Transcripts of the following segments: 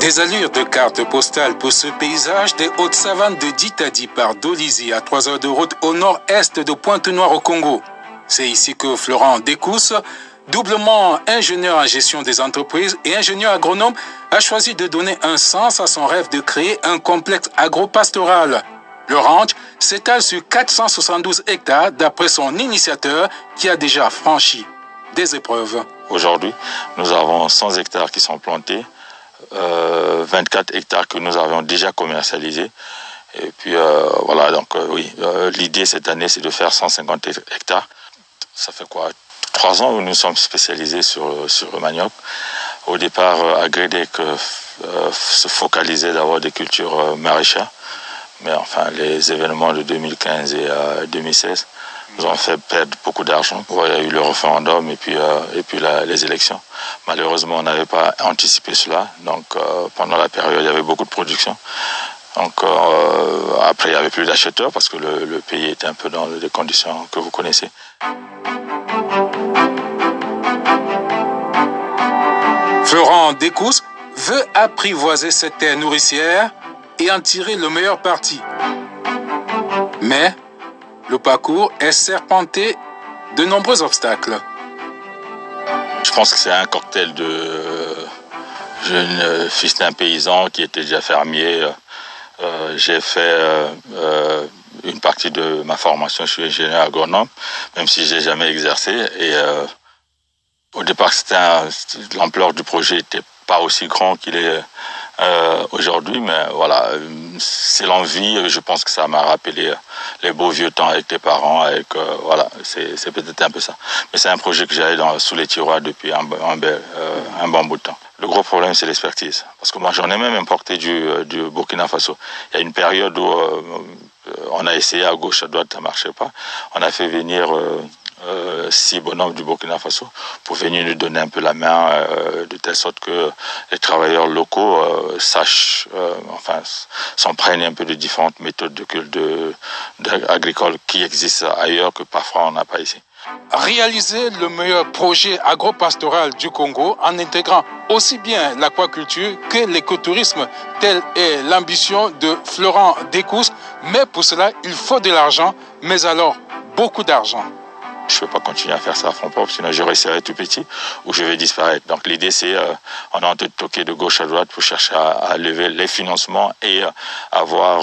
Des allures de carte postale pour ce paysage des hautes savanes de Ditadi par Dolisie à 3 heures de route au nord-est de Pointe-Noire au Congo. C'est ici que Florent Dekous, doublement ingénieur en gestion des entreprises et ingénieur agronome, a choisi de donner un sens à son rêve de créer un complexe agropastoral. Le ranch s'étale sur 472 hectares d'après son initiateur qui a déjà franchi des épreuves. Aujourd'hui, nous avons 100 hectares qui sont plantés, 24 hectares que nous avions déjà commercialisés. Et puis voilà, donc l'idée cette année c'est de faire 150 hectares. Ça fait quoi 3 ans où nous sommes spécialisés sur le manioc. Au départ, Agridec se focalisait d'avoir des cultures maraîchères. Mais enfin, les événements de 2015 et 2016 nous ont fait perdre beaucoup d'argent. Il y a eu le référendum et puis les élections. Malheureusement, on n'avait pas anticipé cela. Donc, pendant la période, il y avait beaucoup de production. Donc, après, il n'y avait plus d'acheteurs parce que le pays était un peu dans les conditions que vous connaissez. Florent Dekous veut apprivoiser cette terre nourricière et en tirer le meilleur parti. Mais le parcours est serpenté de nombreux obstacles. Je pense que c'est un cocktail de jeunes fils d'un paysan qui était déjà fermier. J'ai fait une partie de ma formation, je suis ingénieur agronome, même si je n'ai jamais exercé. Et au départ, l'ampleur du projet n'était pas aussi grand qu'il est aujourd'hui, mais voilà, c'est l'envie. Je pense que ça m'a rappelé les beaux vieux temps avec tes parents, voilà, c'est peut-être un peu ça. Mais c'est un projet que j'avais sous les tiroirs depuis un bon bout de temps. Le gros problème, c'est l'expertise, parce que moi, j'en ai même importé du Burkina Faso. Il y a une période où on a essayé à gauche, à droite, ça ne marchait pas. On a fait venir 6 bonhommes du Burkina Faso pour venir nous donner un peu la main, de telle sorte que les travailleurs locaux s'imprègnent un peu de différentes méthodes agricoles qui existent ailleurs que parfois on n'a pas ici. Réaliser le meilleur projet agropastoral du Congo en intégrant aussi bien l'aquaculture que l'écotourisme, telle est l'ambition de Florent Dekous. Mais pour cela, il faut de l'argent, mais alors beaucoup d'argent. Je ne peux pas continuer à faire ça à fond propre, sinon je resterai tout petit ou je vais disparaître. Donc l'idée c'est, on est en train de toquer de gauche à droite pour chercher à lever les financements et avoir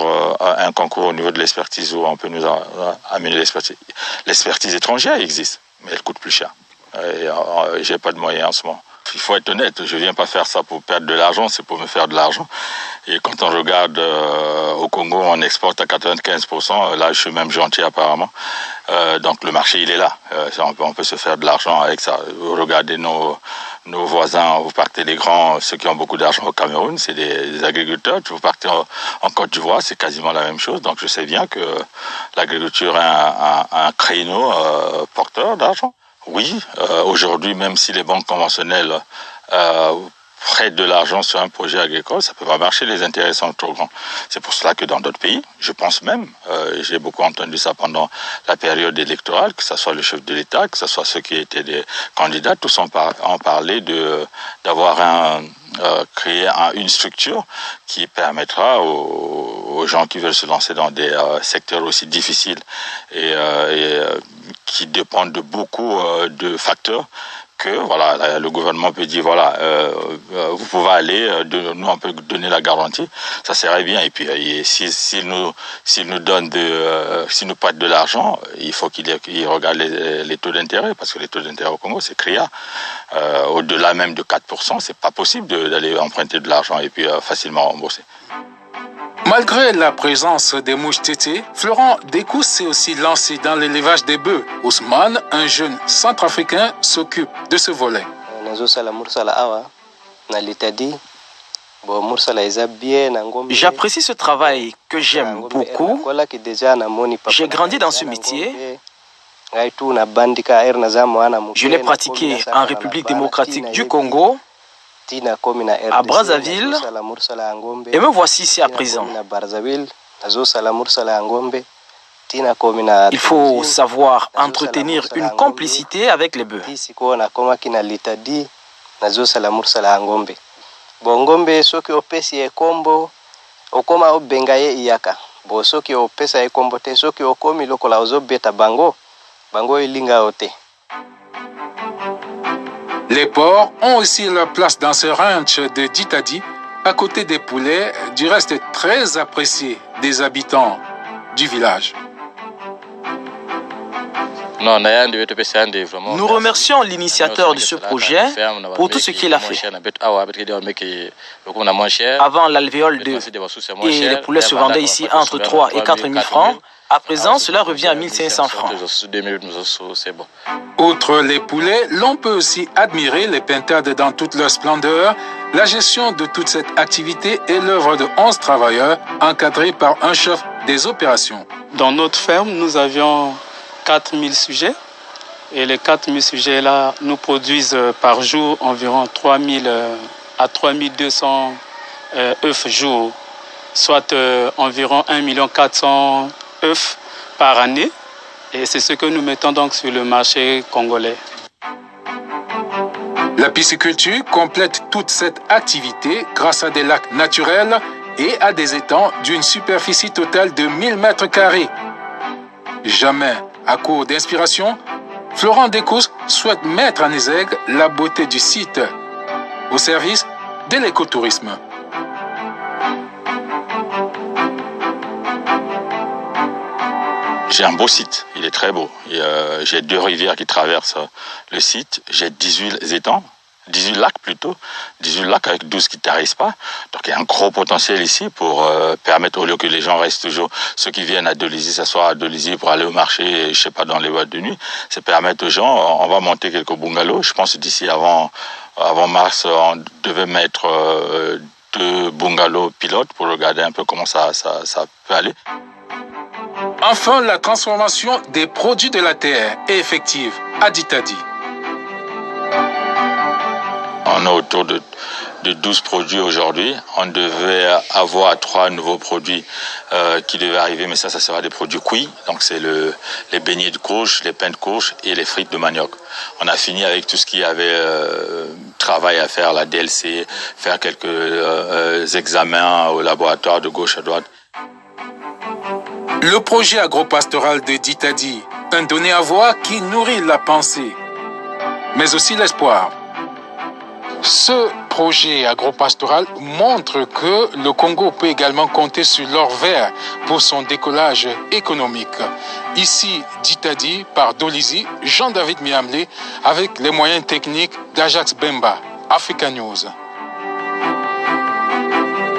un concours au niveau de l'expertise où on peut nous amener l'expertise. L'expertise étrangère existe, mais elle coûte plus cher. Et j'ai pas de moyens en ce moment. Il faut être honnête, je viens pas faire ça pour perdre de l'argent, c'est pour me faire de l'argent. Et quand on regarde au Congo, on exporte à 95%, là je suis même gentil apparemment. Donc le marché il est là, on peut se faire de l'argent avec ça. Regardez nos voisins, vous partez les grands, ceux qui ont beaucoup d'argent au Cameroun, c'est des agriculteurs. Vous partez en Côte d'Ivoire, c'est quasiment la même chose. Donc je sais bien que l'agriculture est un créneau porteur d'argent. Oui, aujourd'hui, même si les banques conventionnelles prêtent de l'argent sur un projet agricole, ça ne peut pas marcher, les intérêts sont trop grands. C'est pour cela que dans d'autres pays, je pense même, j'ai beaucoup entendu ça pendant la période électorale, que ce soit le chef de l'État, que ce soit ceux qui étaient des candidats, tous en parlaient d'avoir créer une structure qui permettra aux gens qui veulent se lancer dans des secteurs aussi difficiles et qui dépendent de beaucoup de facteurs, que voilà, le gouvernement peut dire voilà, vous pouvez aller, nous on peut donner la garantie, ça serait bien. Et puis s'il nous prête de l'argent, il faut qu'il regarde les taux d'intérêt, parce que les taux d'intérêt au Congo c'est criard. Au-delà même de 4%, c'est pas possible d'aller emprunter de l'argent et puis facilement rembourser. Malgré la présence des mouches tétées, Florent Dekous s'est aussi lancé dans l'élevage des bœufs. Ousmane, un jeune centrafricain, s'occupe de ce volet. J'apprécie ce travail que j'aime beaucoup. J'ai grandi dans ce métier. Je l'ai pratiqué en République démocratique du Congo, à Brazzaville, et me voici ici à présent. Il faut savoir entretenir une complicité avec les bœufs. Bongombe soki opesi ekombo okoma obenga ye iyaka. Bo soki opesa ekombo te soki okomi lokola ozobeta bango elinga ote. Les porcs ont aussi leur place dans ce ranch de Ditadi, à côté des poulets, du reste très apprécié des habitants du village. Nous remercions l'initiateur de ce projet pour tout ce qu'il a fait. Avant, l'alvéole et les poulets se vendaient ici entre 3 et 4 000 francs. À présent, cela revient à 1 500 francs. Outre les poulets, l'on peut aussi admirer les pintades dans toute leur splendeur. La gestion de toute cette activité est l'œuvre de 11 travailleurs encadrés par un chef des opérations. Dans notre ferme, nous avions 4000 sujets et les 4000 sujets-là nous produisent par jour environ 3000 à 3200 œufs jour, soit environ 1 400 000 œufs par année, et c'est ce que nous mettons donc sur le marché congolais. La pisciculture complète toute cette activité grâce à des lacs naturels et à des étangs d'une superficie totale de 1000 mètres carrés. Jamais à court d'inspiration, Florent Descousses souhaite mettre en exergue la beauté du site au service de l'écotourisme. J'ai un beau site, il est très beau. J'ai 2 rivières qui traversent le site, j'ai 18 étangs, 18 lacs plutôt, 18 lacs avec 12 qui ne tarissent pas. Donc il y a un gros potentiel ici pour permettre, au lieu que les gens restent toujours, ceux qui viennent à Dolisie, s'asseoir à Dolisie pour aller au marché, je sais pas, dans les boîtes de nuit, c'est permettre aux gens, on va monter quelques bungalows. Je pense que d'ici avant mars, on devait mettre 2 bungalows pilotes pour regarder un peu comment ça peut aller. Enfin, la transformation des produits de la terre est effective à Ditadi. On est autour de 12 produits aujourd'hui. On devait avoir 3 nouveaux produits qui devaient arriver, mais ça sera des produits cuits. Donc c'est les beignets de courge, les pains de courge et les frites de manioc. On a fini avec tout ce qui avait travail à faire, la DLC, faire quelques examens au laboratoire de gauche à droite. Le projet agropastoral de Ditadi, un donné à voir qui nourrit la pensée, mais aussi l'espoir. Ce projet agropastoral montre que le Congo peut également compter sur l'or vert pour son décollage économique. Ici, Ditadi, par Dolisie, Jean-David Miamlé, avec les moyens techniques d'Ajax Bemba, Africa News.